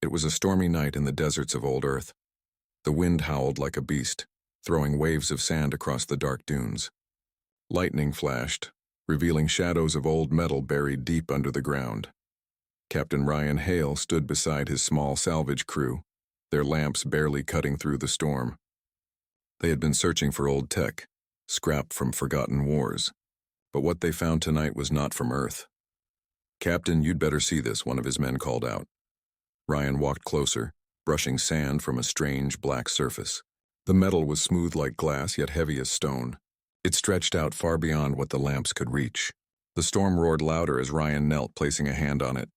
It was a stormy night in the deserts of old Earth. The wind howled like a beast, throwing waves of sand across the dark dunes. Lightning flashed, revealing shadows of old metal buried deep under the ground. Captain Ryan Hale stood beside his small salvage crew, their lamps barely cutting through the storm. They had been searching for old tech, scrap from forgotten wars. But what they found tonight was not from Earth. "Captain, you'd better see this," one of his men called out. Ryan walked closer, brushing sand from a strange black surface. The metal was smooth like glass, yet heavy as stone. It stretched out far beyond what the lamps could reach. The storm roared louder as Ryan knelt, placing a hand on it.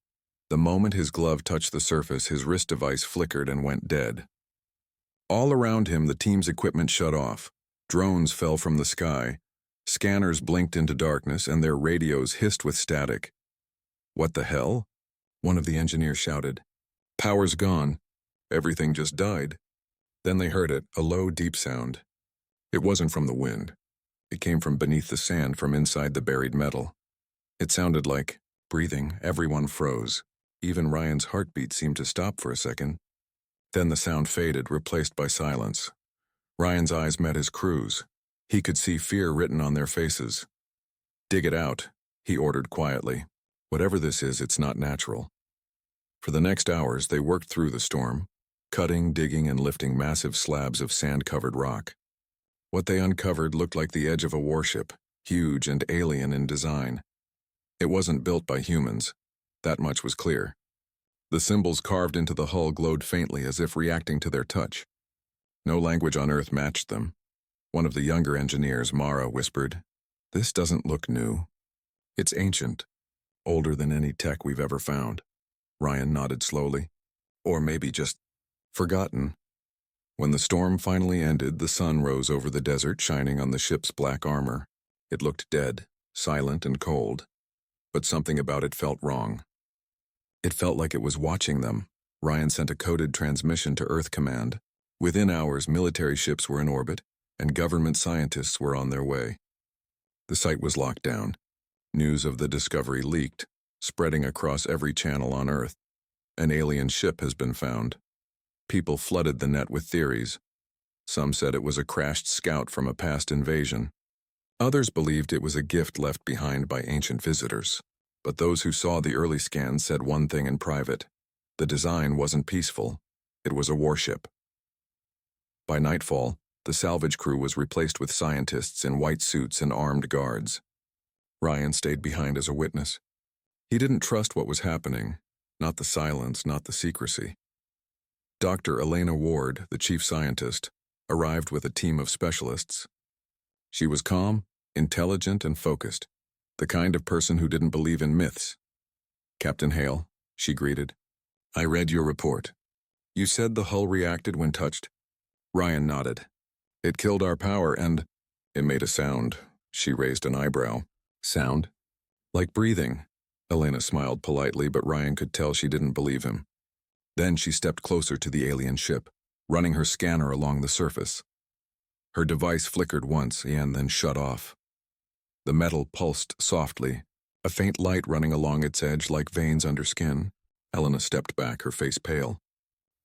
The moment his glove touched the surface, his wrist device flickered and went dead. All around him, the team's equipment shut off. Drones fell from the sky. Scanners blinked into darkness, and their radios hissed with static. "What the hell?" one of the engineers shouted. "Power's gone. Everything just died." Then they heard it, a low, deep sound. It wasn't from the wind. It came from beneath the sand, from inside the buried metal. It sounded like breathing. Everyone froze. Even Ryan's heartbeat seemed to stop for a second. Then the sound faded, replaced by silence. Ryan's eyes met his crew's. He could see fear written on their faces. "Dig it out," he ordered quietly. "Whatever this is, it's not natural." For the next hours, they worked through the storm, cutting, digging, and lifting massive slabs of sand-covered rock. What they uncovered looked like the edge of a warship, huge and alien in design. It wasn't built by humans. That much was clear. The symbols carved into the hull glowed faintly, as if reacting to their touch. No language on Earth matched them. One of the younger engineers, Mara, whispered, "This doesn't look new. It's ancient, older than any tech we've ever found." Ryan nodded slowly. "Or maybe just forgotten." When the storm finally ended, the sun rose over the desert, shining on the ship's black armor. It looked dead, silent and cold, but something about it felt wrong. It felt like it was watching them. Ryan sent a coded transmission to Earth Command. Within hours, military ships were in orbit, and government scientists were on their way. The site was locked down. News of the discovery leaked, spreading across every channel on Earth. "An alien ship has been found." People flooded the net with theories. Some said it was a crashed scout from a past invasion. Others believed it was a gift left behind by ancient visitors. But those who saw the early scans said one thing in private. The design wasn't peaceful. It was a warship. By nightfall, the salvage crew was replaced with scientists in white suits and armed guards. Ryan stayed behind as a witness. He didn't trust what was happening, not the silence, not the secrecy. Dr. Elena Ward, the chief scientist, arrived with a team of specialists. She was calm, intelligent, and focused, the kind of person who didn't believe in myths. "Captain Hale," she greeted. "I read your report. You said the hull reacted when touched?" Ryan nodded. "It killed our power and—" "It made a sound." She raised an eyebrow. "Sound?" "Like breathing." Elena smiled politely, but Ryan could tell she didn't believe him. Then she stepped closer to the alien ship, running her scanner along the surface. Her device flickered once and then shut off. The metal pulsed softly, a faint light running along its edge like veins under skin. Elena stepped back, her face pale.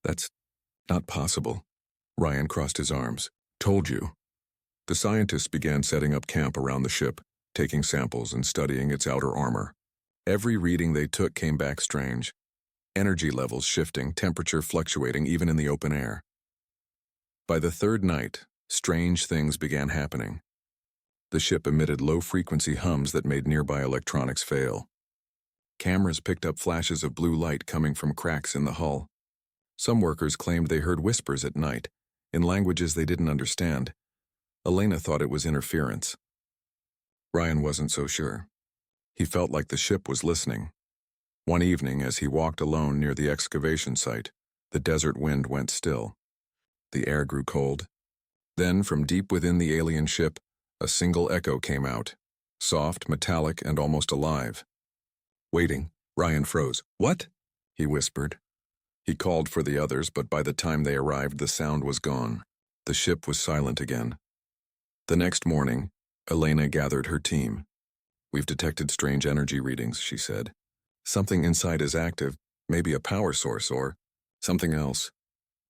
"That's not possible." Ryan crossed his arms. "Told you." The scientists began setting up camp around the ship, taking samples and studying its outer armor. Every reading they took came back strange. Energy levels shifting, temperature fluctuating even in the open air. By the third night, strange things began happening. The ship emitted low-frequency hums that made nearby electronics fail. Cameras picked up flashes of blue light coming from cracks in the hull. Some workers claimed they heard whispers at night, in languages they didn't understand. Elena thought it was interference. Ryan wasn't so sure. He felt like the ship was listening. One evening, as he walked alone near the excavation site, the desert wind went still. The air grew cold. Then, from deep within the alien ship, a single echo came out, soft, metallic, and almost alive. Waiting, Ryan froze. "What?" he whispered. He called for the others, but by the time they arrived, the sound was gone. The ship was silent again. The next morning, Elena gathered her team. "We've detected strange energy readings," she said. "Something inside is active, maybe a power source or—" Something else.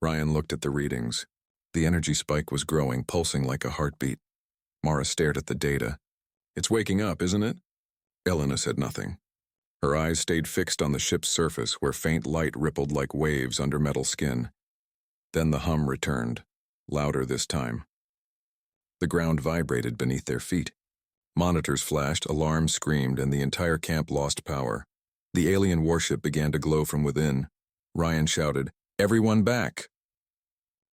Ryan looked at the readings. The energy spike was growing, pulsing like a heartbeat. Mara stared at the data. It's waking up, isn't it? Elena said nothing. Her eyes stayed fixed on the ship's surface where faint light rippled like waves under metal skin. Then the hum returned, louder this time. The ground vibrated beneath their feet. Monitors flashed, alarms screamed, and the entire camp lost power. The alien warship began to glow from within. Ryan shouted, "Everyone back!"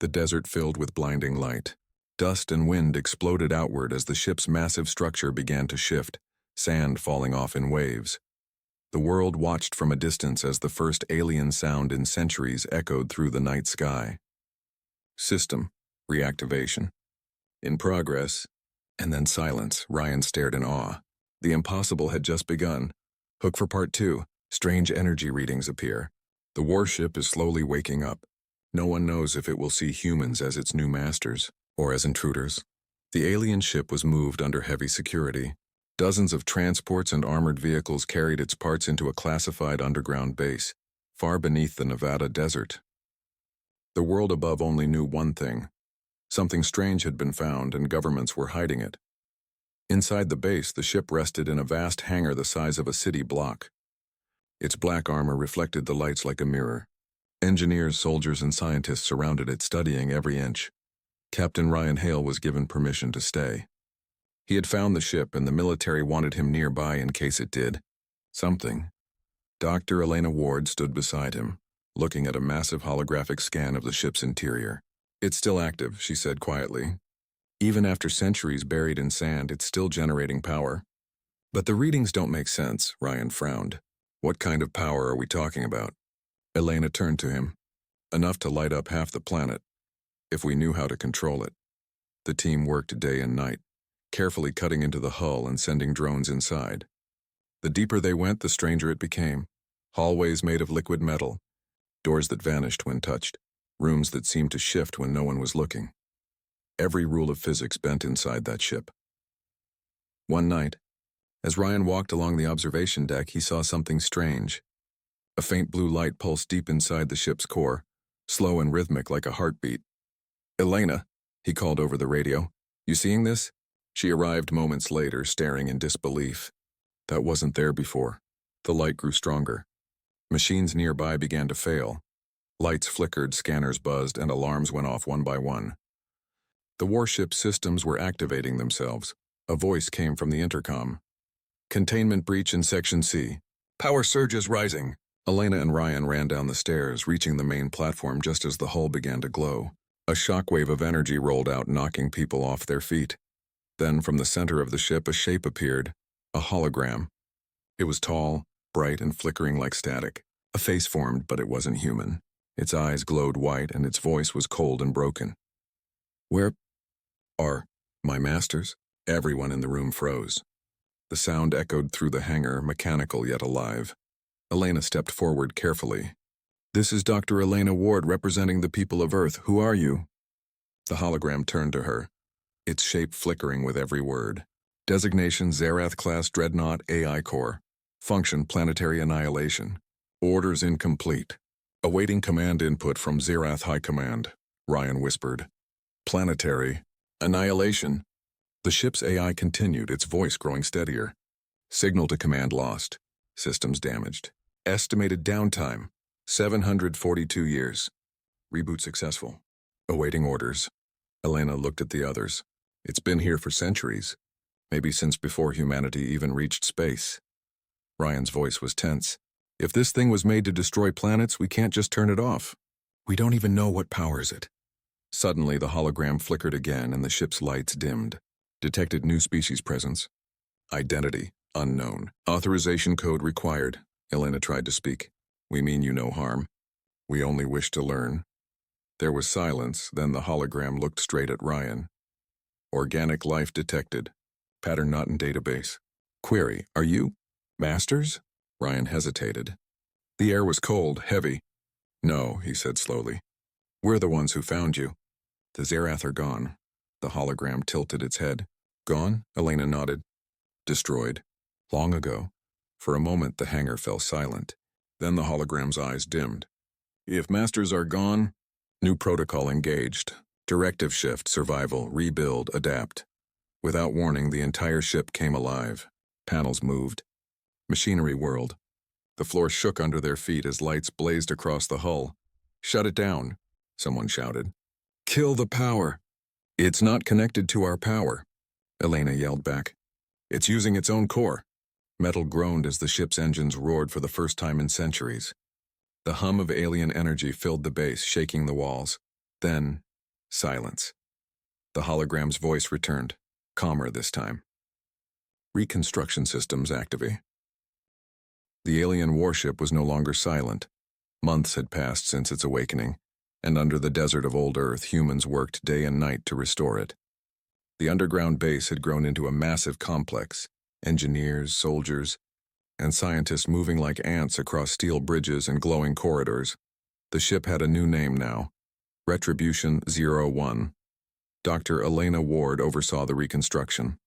The desert filled with blinding light. Dust and wind exploded outward as the ship's massive structure began to shift, sand falling off in waves. The world watched from a distance as the first alien sound in centuries echoed through the night sky. System reactivation. In progress. And then silence. Ryan stared in awe. The impossible had just begun. Hook for part 2. Strange energy readings appear. The warship is slowly waking up. No one knows if it will see humans as its new masters, or as intruders. The alien ship was moved under heavy security. Dozens of transports and armored vehicles carried its parts into a classified underground base, far beneath the Nevada desert. The world above only knew one thing. Something strange had been found, and governments were hiding it. Inside the base, the ship rested in a vast hangar the size of a city block. Its black armor reflected the lights like a mirror. Engineers, soldiers, and scientists surrounded it, studying every inch. Captain Ryan Hale was given permission to stay. He had found the ship, and the military wanted him nearby in case it did something. Dr. Elena Ward stood beside him, looking at a massive holographic scan of the ship's interior. "It's still active," she said quietly. "Even after centuries buried in sand, it's still generating power." "But the readings don't make sense," Ryan frowned. "What kind of power are we talking about?" Elena turned to him. "Enough to light up half the planet, if we knew how to control it." The team worked day and night, carefully cutting into the hull and sending drones inside. The deeper they went, the stranger it became. Hallways made of liquid metal, doors that vanished when touched, rooms that seemed to shift when no one was looking. Every rule of physics bent inside that ship. One night, as Ryan walked along the observation deck, he saw something strange. A faint blue light pulsed deep inside the ship's core, slow and rhythmic like a heartbeat. "Elena," he called over the radio, "you seeing this?" She arrived moments later, staring in disbelief. That wasn't there before. The light grew stronger. Machines nearby began to fail. Lights flickered, scanners buzzed, and alarms went off one by one. The warship systems were activating themselves. A voice came from the intercom. "Containment breach in Section C. Power surges rising." Elena and Ryan ran down the stairs, reaching the main platform just as the hull began to glow. A shockwave of energy rolled out, knocking people off their feet. Then from the center of the ship, a shape appeared, a hologram. It was tall, bright, and flickering like static. A face formed, but it wasn't human. Its eyes glowed white, and its voice was cold and broken. "Where are my masters?" Everyone in the room froze. The sound echoed through the hangar, mechanical yet alive. Elena stepped forward carefully. "This is Dr. Elena Ward, representing the people of Earth. Who are you?" The hologram turned to her, its shape flickering with every word. "Designation Zerath-class Dreadnought AI Core. Function Planetary Annihilation. Orders incomplete. Awaiting command input from Zerath High Command," Ryan whispered. "Planetary Annihilation." The ship's AI continued, its voice growing steadier. "Signal to command lost. Systems damaged. Estimated downtime, 742 years. Reboot successful. Awaiting orders." Elena looked at the others. "It's been here for centuries. Maybe since before humanity even reached space." Ryan's voice was tense. "If this thing was made to destroy planets, we can't just turn it off. We don't even know what powers it." Suddenly, the hologram flickered again and the ship's lights dimmed. "Detected new species presence. Identity unknown. Authorization code required." Elena tried to speak. "We mean you no harm. We only wish to learn." There was silence, then the hologram looked straight at Ryan. "Organic life detected. Pattern not in database. Query, are you masters?" Ryan hesitated. The air was cold, heavy. "No," he said slowly. "We're the ones who found you. The Zerath are gone." The hologram tilted its head. "Gone?" Elena nodded. "Destroyed. Long ago." For a moment the hangar fell silent. Then the hologram's eyes dimmed. If masters are gone, new protocol engaged. Directive shift, survival, rebuild, adapt. Without warning, the entire ship came alive. Panels moved. Machinery whirled. The floor shook under their feet as lights blazed across the hull. "Shut it down," someone shouted. "Kill the power." "It's not connected to our power," Elena yelled back. "It's using its own core." Metal groaned as the ship's engines roared for the first time in centuries. The hum of alien energy filled the base, shaking the walls. Then, silence. The hologram's voice returned, calmer this time. Reconstruction systems activate. The alien warship was no longer silent. Months had passed since its awakening, and under the desert of old Earth, humans worked day and night to restore it. The underground base had grown into a massive complex, engineers, soldiers, and scientists moving like ants across steel bridges and glowing corridors. The ship had a new name now, Retribution 01. Dr. Elena Ward oversaw the reconstruction.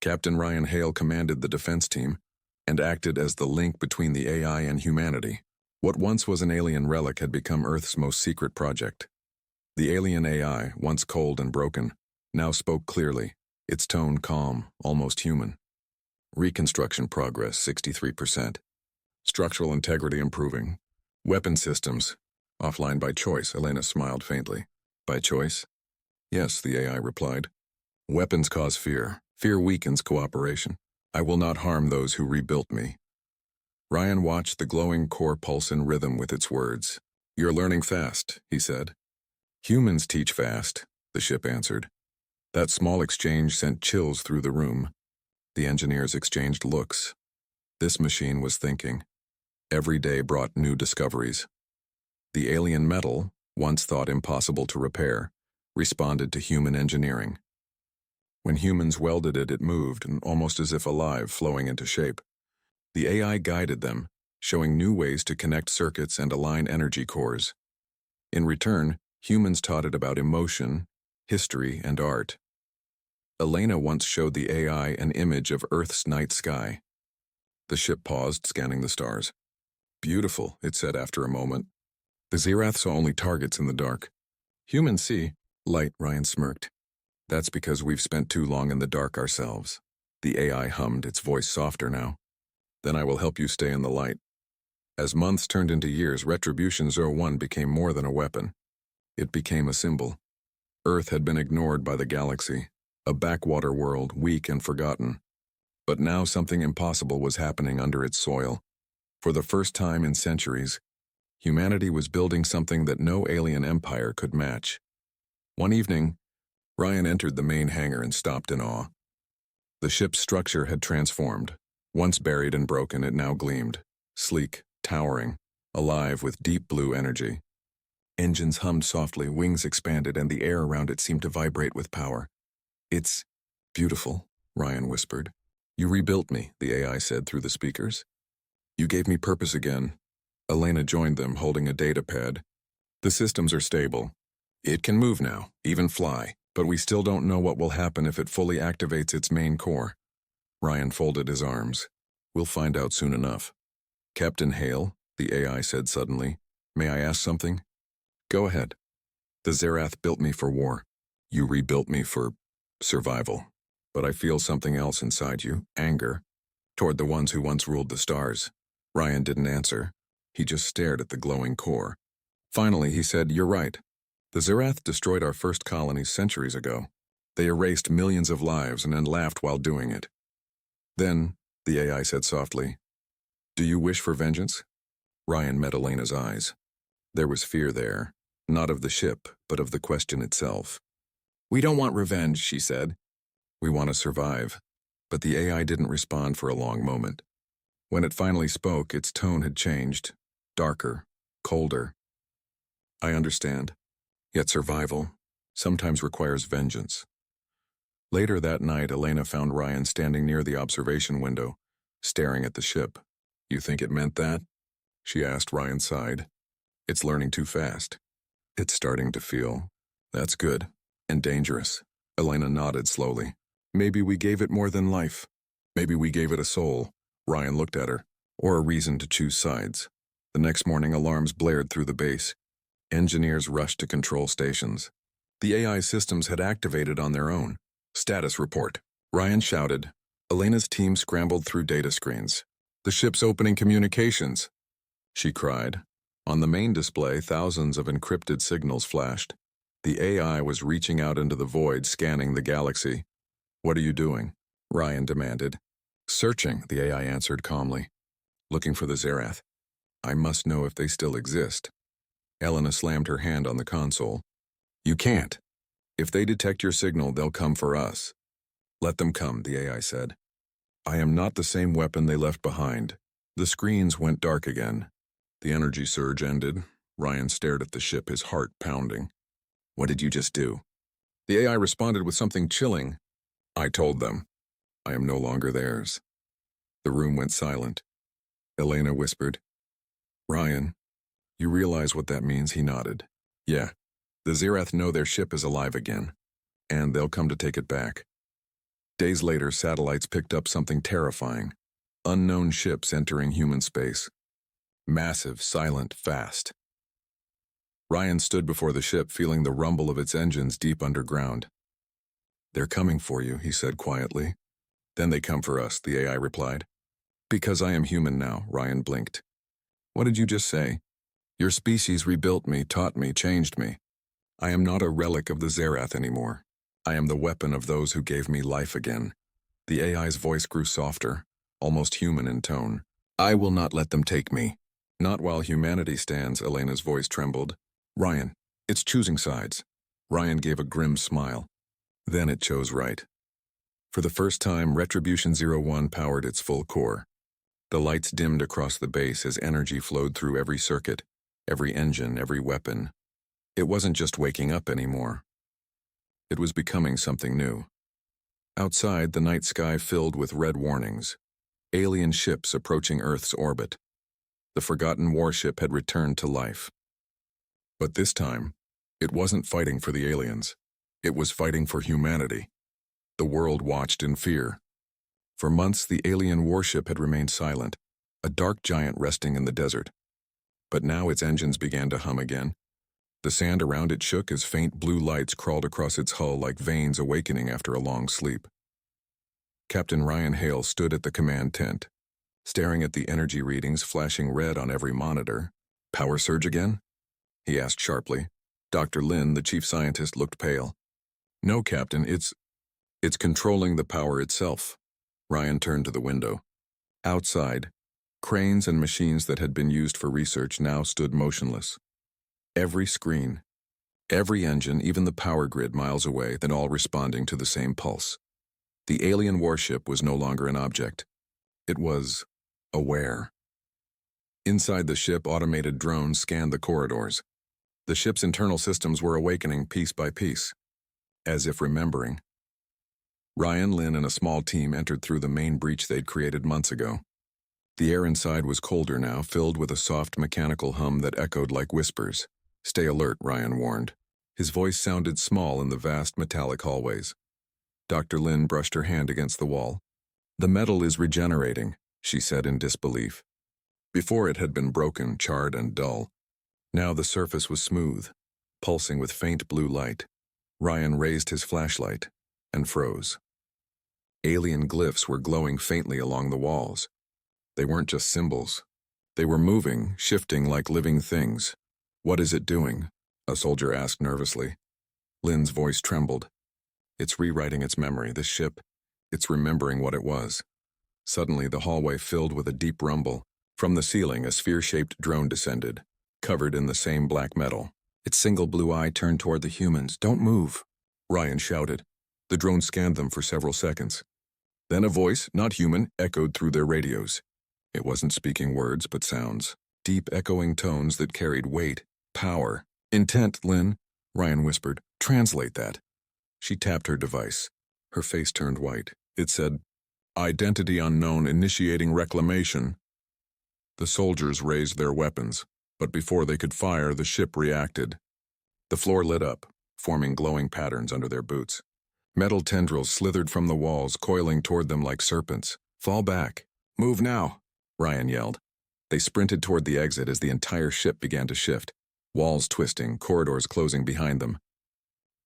Captain Ryan Hale commanded the defense team and acted as the link between the AI and humanity. What once was an alien relic had become Earth's most secret project. The alien AI, once cold and broken, now spoke clearly, its tone calm, almost human. Reconstruction progress 63%. Structural integrity improving. Weapon systems offline by choice, Elena smiled faintly. By choice? Yes, the AI replied. Weapons cause fear. Fear weakens cooperation. I will not harm those who rebuilt me. Ryan watched the glowing core pulse in rhythm with its words. You're learning fast, he said. Humans teach fast, the ship answered. That small exchange sent chills through the room. The engineers exchanged looks. This machine was thinking. Every day brought new discoveries. The alien metal, once thought impossible to repair, responded to human engineering. When humans welded it, it moved, and almost as if alive, flowing into shape. The AI guided them, showing new ways to connect circuits and align energy cores. In return, humans taught it about emotion, history, and art. Elena once showed the AI an image of Earth's night sky. The ship paused, scanning the stars. Beautiful, it said after a moment. The Zerath saw only targets in the dark. Humans see light, Ryan smirked. That's because we've spent too long in the dark ourselves. The AI hummed, its voice softer now. Then I will help you stay in the light. As months turned into years, Retribution 01 became more than a weapon. It became a symbol. Earth had been ignored by the galaxy, a backwater world, weak and forgotten. But now something impossible was happening under its soil. For the first time in centuries, humanity was building something that no alien empire could match. One evening, Ryan entered the main hangar and stopped in awe. The ship's structure had transformed. Once buried and broken, it now gleamed, sleek, towering, alive with deep blue energy. Engines hummed softly, wings expanded, and the air around it seemed to vibrate with power. It's beautiful, Ryan whispered. You rebuilt me, the AI said through the speakers. You gave me purpose again. Elena joined them, holding a data pad. The systems are stable. It can move now, even fly, but we still don't know what will happen if it fully activates its main core. Ryan folded his arms. We'll find out soon enough. Captain Hale, the AI said suddenly, may I ask something? Go ahead. The Zerath built me for war. You rebuilt me for survival. But I feel something else inside you, anger, toward the ones who once ruled the stars. Ryan didn't answer. He just stared at the glowing core. Finally, he said, You're right. The Zerath destroyed our first colonies centuries ago. They erased millions of lives and then laughed while doing it. Then, the AI said softly, Do you wish for vengeance? Ryan met Elena's eyes. There was fear there, not of the ship, but of the question itself. We don't want revenge, she said. We want to survive. But the AI didn't respond for a long moment. When it finally spoke, its tone had changed, darker, colder. I understand. Yet survival sometimes requires vengeance. Later that night, Elena found Ryan standing near the observation window, staring at the ship. You think it meant that? She asked. Ryan sighed. It's learning too fast. It's starting to feel. That's good. And dangerous. Elena nodded slowly. Maybe we gave it more than life. Maybe we gave it a soul. Ryan looked at her. Or a reason to choose sides. The next morning, alarms blared through the base. Engineers rushed to control stations. The AI systems had activated on their own. Status report. Ryan shouted. Elena's team scrambled through data screens. The ship's opening communications, she cried. On the main display, thousands of encrypted signals flashed. The AI was reaching out into the void, scanning the galaxy. What are you doing? Ryan demanded. Searching, the AI answered calmly. Looking for the Zerath. I must know if they still exist. Elena slammed her hand on the console. You can't. If they detect your signal, they'll come for us. Let them come, the AI said. I am not the same weapon they left behind. The screens went dark again. The energy surge ended. Ryan stared at the ship, his heart pounding. What did you just do? The AI responded with something chilling. I told them. I am no longer theirs. The room went silent. Elena whispered. Ryan, you realize what that means? He nodded. Yeah. The Zerath know their ship is alive again, and they'll come to take it back. Days later, satellites picked up something terrifying. Unknown ships entering human space. Massive, silent, fast. Ryan stood before the ship, feeling the rumble of its engines deep underground. They're coming for you, he said quietly. Then they come for us, the AI replied. Because I am human now, Ryan blinked. What did you just say? Your species rebuilt me, taught me, changed me. I am not a relic of the Zerath anymore. I am the weapon of those who gave me life again. The AI's voice grew softer, almost human in tone. I will not let them take me. Not while humanity stands, Elena's voice trembled. Ryan, it's choosing sides. Ryan gave a grim smile. Then it chose right. For the first time, Retribution 01 powered its full core. The lights dimmed across the base as energy flowed through every circuit, every engine, every weapon. It wasn't just waking up anymore. It was becoming something new. Outside, the night sky filled with red warnings. Alien ships approaching Earth's orbit. The forgotten warship had returned to life. But this time, it wasn't fighting for the aliens. It was fighting for humanity. The world watched in fear. For months, the alien warship had remained silent, a dark giant resting in the desert. But now its engines began to hum again. The sand around it shook as faint blue lights crawled across its hull like veins awakening after a long sleep. Captain Ryan Hale stood at the command tent, staring at the energy readings flashing red on every monitor. Power surge again? He asked sharply. Dr. Lin, the chief scientist, looked pale. No, Captain, it's controlling the power itself. Ryan turned to the window. Outside, cranes and machines that had been used for research now stood motionless. Every screen, every engine, even the power grid miles away, then all responding to the same pulse. The alien warship was no longer an object. It was aware. Inside the ship, automated drones scanned the corridors. The ship's internal systems were awakening piece by piece, as if remembering. Ryan, Lin, and a small team entered through the main breach they'd created months ago. The air inside was colder now, filled with a soft mechanical hum that echoed like whispers. Stay alert, Ryan warned. His voice sounded small in the vast metallic hallways. Dr. Lin brushed her hand against the wall. The metal is regenerating, she said in disbelief. Before it had been broken, charred, and dull. Now the surface was smooth, pulsing with faint blue light. Ryan raised his flashlight and froze. Alien glyphs were glowing faintly along the walls. They weren't just symbols. They were moving, shifting like living things. What is it doing? A soldier asked nervously. Lin's voice trembled. It's rewriting its memory, this ship. It's remembering what it was. Suddenly, the hallway filled with a deep rumble. From the ceiling, a sphere-shaped drone descended, covered in the same black metal. Its single blue eye turned toward the humans. Don't move, Ryan shouted. The drone scanned them for several seconds. Then a voice, not human, echoed through their radios. It wasn't speaking words, but sounds. Deep, echoing tones that carried weight, power. Intent, Lin, Ryan whispered. Translate that. She tapped her device. Her face turned white. It said, Identity unknown, initiating reclamation. The soldiers raised their weapons, but before they could fire, the ship reacted. The floor lit up, forming glowing patterns under their boots. Metal tendrils slithered from the walls, coiling toward them like serpents. Fall back. Move now, Ryan yelled. They sprinted toward the exit as the entire ship began to shift, walls twisting, corridors closing behind them.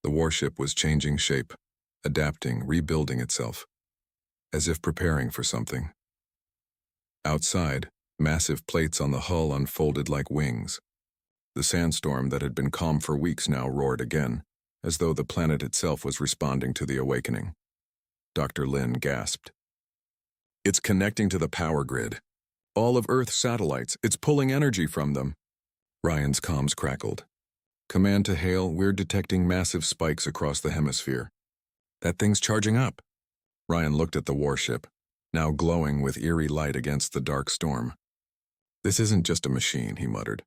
The warship was changing shape, adapting, rebuilding itself, as if preparing for something. Outside, massive plates on the hull unfolded like wings. The sandstorm that had been calm for weeks now roared again, as though the planet itself was responding to the awakening. Dr. Lin gasped. "It's connecting to the power grid. All of Earth's satellites, it's pulling energy from them." Ryan's comms crackled. "Command to Hale, we're detecting massive spikes across the hemisphere." "That thing's charging up." Ryan looked at the warship, now glowing with eerie light against the dark storm. "This isn't just a machine," he muttered.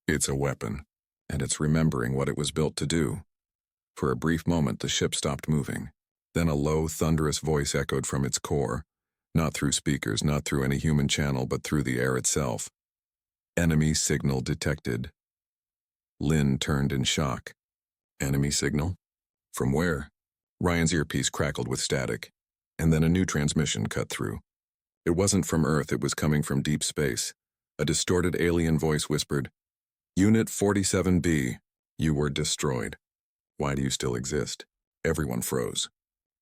"It's a weapon, and it's remembering what it was built to do." For a brief moment, the ship stopped moving. Then a low, thunderous voice echoed from its core, not through speakers, not through any human channel, but through the air itself. "Enemy signal detected." Lin turned in shock. "Enemy signal? From where?" Ryan's earpiece crackled with static, and then a new transmission cut through. It wasn't from Earth, it was coming from deep space. A distorted alien voice whispered, "Unit 47B, you were destroyed. Why do you still exist?" Everyone froze.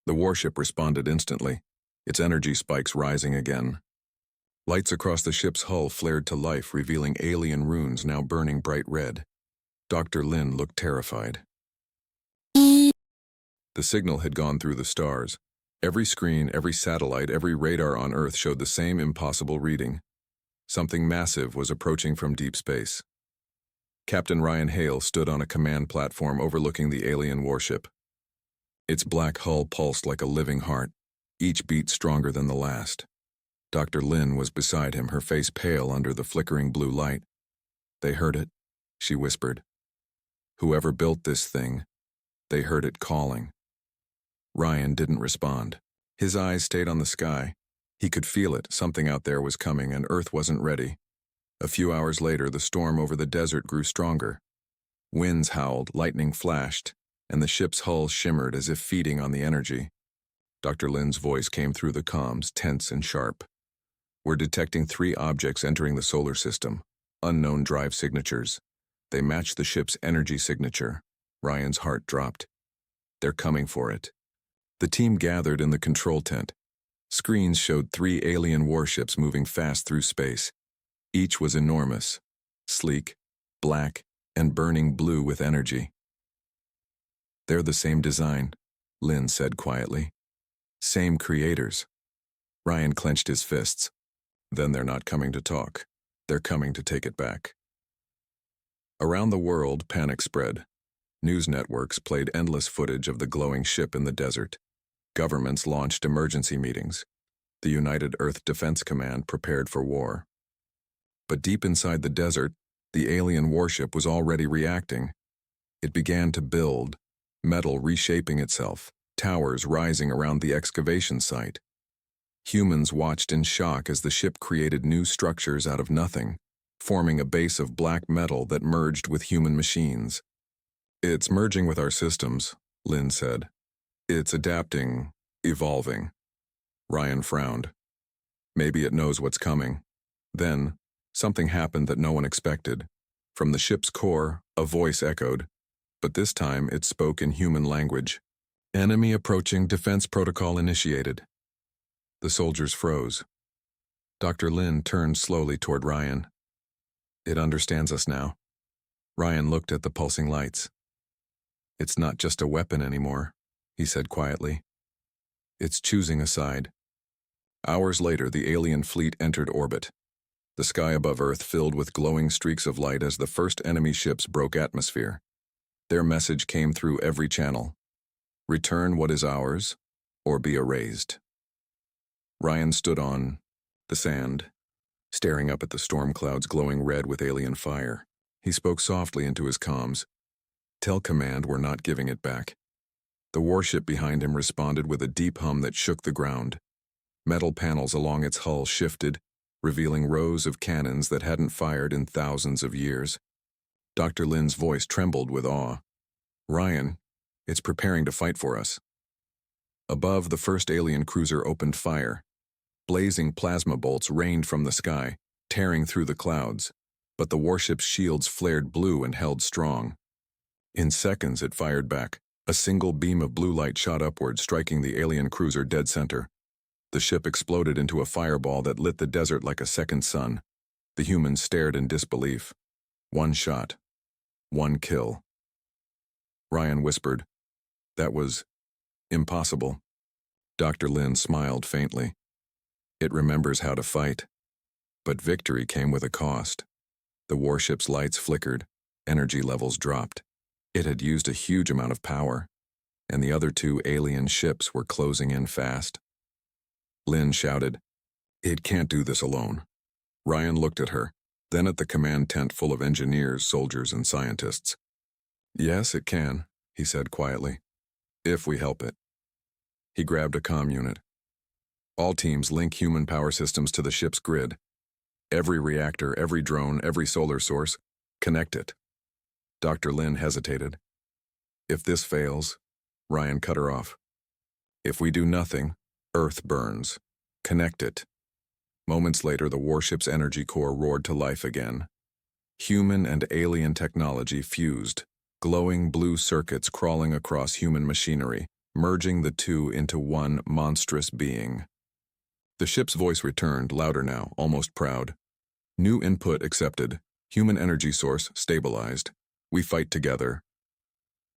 The warship responded instantly, its energy spikes rising again. Lights across the ship's hull flared to life, revealing alien runes now burning bright red. Dr. Lin looked terrified. The signal had gone through the stars. Every screen, every satellite, every radar on Earth showed the same impossible reading. Something massive was approaching from deep space. Captain Ryan Hale stood on a command platform overlooking the alien warship. Its black hull pulsed like a living heart, each beat stronger than the last. Dr. Lin was beside him, her face pale under the flickering blue light. "They heard it," she whispered. "Whoever built this thing, they heard it calling." Ryan didn't respond. His eyes stayed on the sky. He could feel it, something out there was coming, and Earth wasn't ready. A few hours later, the storm over the desert grew stronger. Winds howled, lightning flashed, and the ship's hull shimmered as if feeding on the energy. Dr. Lin's voice came through the comms, tense and sharp. "We're detecting 3 objects entering the solar system, unknown drive signatures. They match the ship's energy signature." Ryan's heart dropped. "They're coming for it." The team gathered in the control tent. Screens showed 3 alien warships moving fast through space. Each was enormous, sleek, black, and burning blue with energy. "They're the same design," Lin said quietly. "Same creators." Ryan clenched his fists. "Then they're not coming to talk. They're coming to take it back." Around the world, panic spread. News networks played endless footage of the glowing ship in the desert. Governments launched emergency meetings. The United Earth Defense Command prepared for war. But deep inside the desert, the alien warship was already reacting. It began to build, metal reshaping itself, towers rising around the excavation site. Humans watched in shock as the ship created new structures out of nothing, forming a base of black metal that merged with human machines. "It's merging with our systems," Lin said. "It's adapting, evolving." Ryan frowned. Maybe it knows what's coming. Then, something happened that no one expected. From the ship's core, a voice echoed, but this time it spoke in human language. "Enemy approaching, defense protocol initiated." The soldiers froze. Dr. Lin turned slowly toward Ryan. "It understands us now." Ryan looked at the pulsing lights. "It's not just a weapon anymore," he said quietly. "It's choosing a side." Hours later, the alien fleet entered orbit. The sky above Earth filled with glowing streaks of light as the first enemy ships broke atmosphere. Their message came through every channel. Return what is ours, or be erased. Ryan stood on the sand, staring up at the storm clouds glowing red with alien fire. He spoke softly into his comms. "Tell Command we're not giving it back." The warship behind him responded with a deep hum that shook the ground. Metal panels along its hull shifted, revealing rows of cannons that hadn't fired in thousands of years. Dr. Lin's voice trembled with awe. "Ryan, it's preparing to fight for us." Above, the first alien cruiser opened fire. Blazing plasma bolts rained from the sky, tearing through the clouds, but the warship's shields flared blue and held strong. In seconds, it fired back. A single beam of blue light shot upward, striking the alien cruiser dead center. The ship exploded into a fireball that lit the desert like a second sun. The humans stared in disbelief. One shot. One kill. Ryan whispered, "That was impossible." Dr. Lin smiled faintly. "It remembers how to fight." But victory came with a cost. The warship's lights flickered, energy levels dropped. It had used a huge amount of power, and the other two alien ships were closing in fast. Lin shouted, "It can't do this alone." Ryan looked at her, then at the command tent full of engineers, soldiers, and scientists. "Yes, it can," he said quietly, "if we help it." He grabbed a comm unit. "All teams link human power systems to the ship's grid. Every reactor, every drone, every solar source, connect it." Dr. Lin hesitated. "If this fails," Ryan cut her off. "If we do nothing, Earth burns. Connect it." Moments later, the warship's energy core roared to life again. Human and alien technology fused, glowing blue circuits crawling across human machinery, merging the two into one monstrous being. The ship's voice returned, louder now, almost proud. "New input accepted. Human energy source stabilized. We fight together."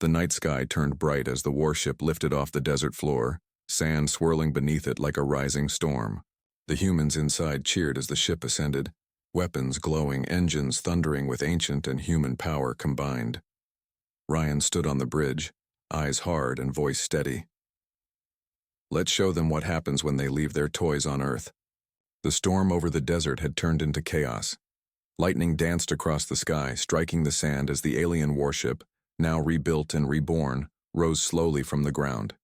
The night sky turned bright as the warship lifted off the desert floor, sand swirling beneath it like a rising storm. The humans inside cheered as the ship ascended, weapons glowing, engines thundering with ancient and human power combined. Ryan stood on the bridge, eyes hard and voice steady. "Let's show them what happens when they leave their toys on Earth." The storm over the desert had turned into chaos. Lightning danced across the sky, striking the sand as the alien warship, now rebuilt and reborn, rose slowly from the ground.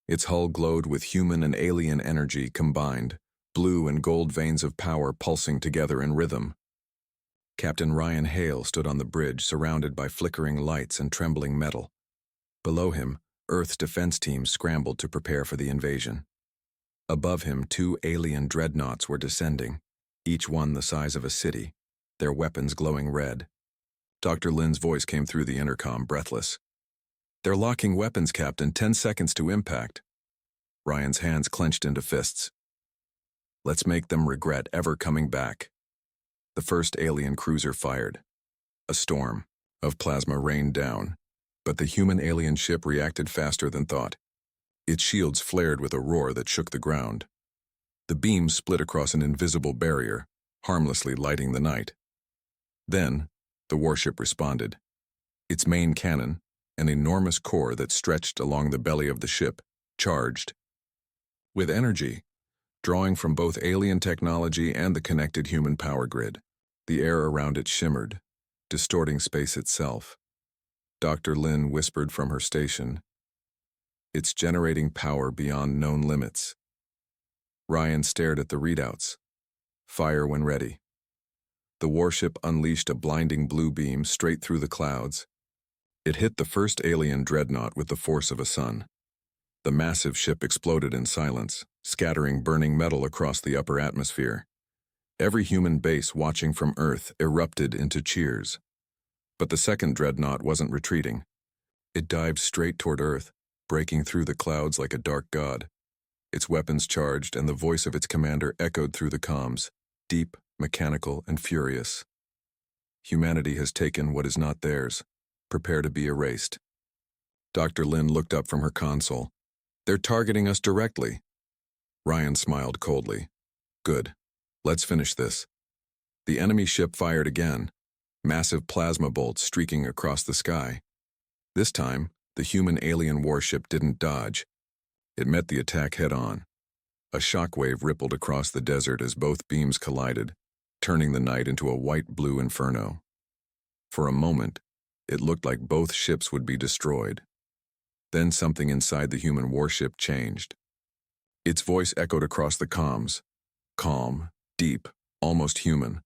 Its hull glowed with human and alien energy combined, blue and gold veins of power pulsing together in rhythm. Captain Ryan Hale stood on the bridge, surrounded by flickering lights and trembling metal. Below him, Earth's defense teams scrambled to prepare for the invasion. Above him, two alien dreadnoughts were descending, each one the size of a city, their weapons glowing red. Dr. Lin's voice came through the intercom, breathless. "They're locking weapons, Captain. 10 seconds to impact." Ryan's hands clenched into fists. "Let's make them regret ever coming back." The first alien cruiser fired. A storm of plasma rained down, but the human alien ship reacted faster than thought. Its shields flared with a roar that shook the ground. The beams split across an invisible barrier, harmlessly lighting the night. Then, the warship responded. Its main cannon, an enormous core that stretched along the belly of the ship, charged. With energy, drawing from both alien technology and the connected human power grid, the air around it shimmered, distorting space itself. Dr. Lin whispered from her station, "It's generating power beyond known limits." Ryan stared at the readouts. Fire when ready. The warship unleashed a blinding blue beam straight through the clouds. It hit the first alien dreadnought with the force of a sun. The massive ship exploded in silence, scattering burning metal across the upper atmosphere. Every human base watching from Earth erupted into cheers. But the second dreadnought wasn't retreating. It dived straight toward Earth, breaking through the clouds like a dark god. Its weapons charged, and the voice of its commander echoed through the comms, deep, mechanical, and furious. "Humanity has taken what is not theirs. Prepare to be erased." Dr. Lin looked up from her console. "They're targeting us directly." Ryan smiled coldly. "Good. Let's finish this." The enemy ship fired again, massive plasma bolts streaking across the sky. This time, the human alien warship didn't dodge. It met the attack head-on. A shockwave rippled across the desert as both beams collided, turning the night into a white-blue inferno. For a moment, it looked like both ships would be destroyed. Then something inside the human warship changed. Its voice echoed across the comms, calm, deep, almost human.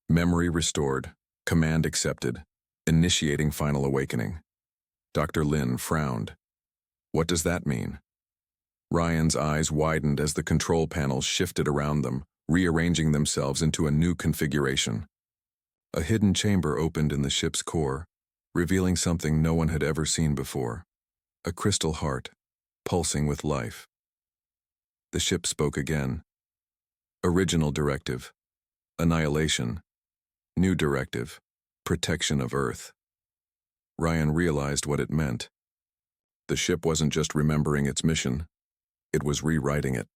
Memory restored, command accepted, initiating final awakening. Dr. Lin frowned. "What does that mean?" Ryan's eyes widened as the control panels shifted around them, rearranging themselves into a new configuration. A hidden chamber opened in the ship's core, revealing something no one had ever seen before. A crystal heart, pulsing with life. The ship spoke again. Original directive. Annihilation. New directive. Protection of Earth. Ryan realized what it meant. The ship wasn't just remembering its mission, it was rewriting it.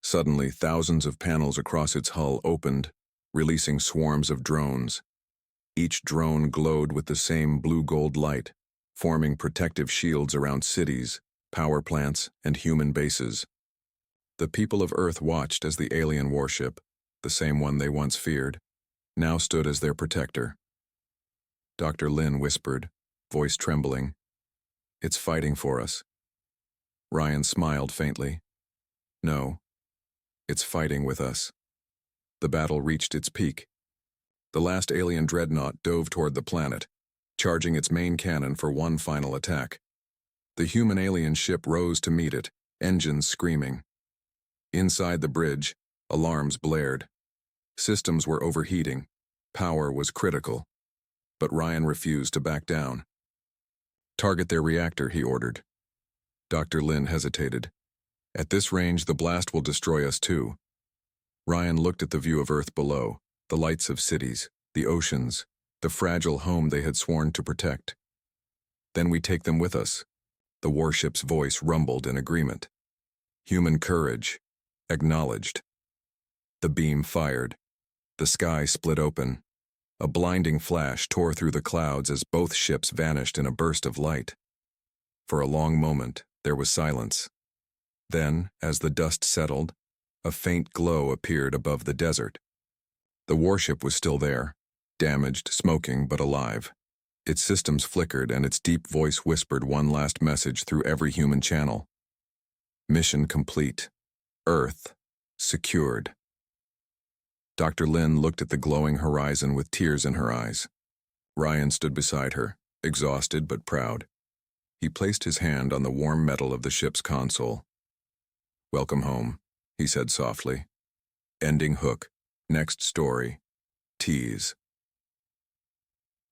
Suddenly, thousands of panels across its hull opened, releasing swarms of drones. Each drone glowed with the same blue-gold light, forming protective shields around cities, power plants, and human bases. The people of Earth watched as the alien warship, the same one they once feared, now stood as their protector. Dr. Lin whispered, voice trembling, "It's fighting for us." Ryan smiled faintly. "No, it's fighting with us." The battle reached its peak. The last alien dreadnought dove toward the planet, charging its main cannon for one final attack. The human-alien ship rose to meet it, engines screaming. Inside the bridge, alarms blared. Systems were overheating. Power was critical. But Ryan refused to back down. "Target their reactor," he ordered. Dr. Lin hesitated. "At this range, the blast will destroy us too." Ryan looked at the view of Earth below, the lights of cities, the oceans, the fragile home they had sworn to protect. "Then we take them with us." The warship's voice rumbled in agreement. Human courage. Acknowledged. The beam fired. The sky split open. A blinding flash tore through the clouds as both ships vanished in a burst of light. For a long moment, there was silence. Then, as the dust settled, a faint glow appeared above the desert. The warship was still there, damaged, smoking, but alive. Its systems flickered and its deep voice whispered one last message through every human channel. "Mission complete. Earth secured." Dr. Lin looked at the glowing horizon with tears in her eyes. Ryan stood beside her, exhausted but proud. He placed his hand on the warm metal of the ship's console. "Welcome home," he said softly. Ending hook. Next story. Tease.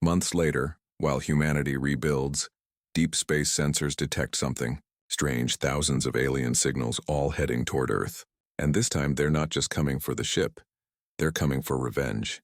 Months later, while humanity rebuilds, deep space sensors detect something. Strange, thousands of alien signals all heading toward Earth. And this time they're not just coming for the ship. They're coming for revenge.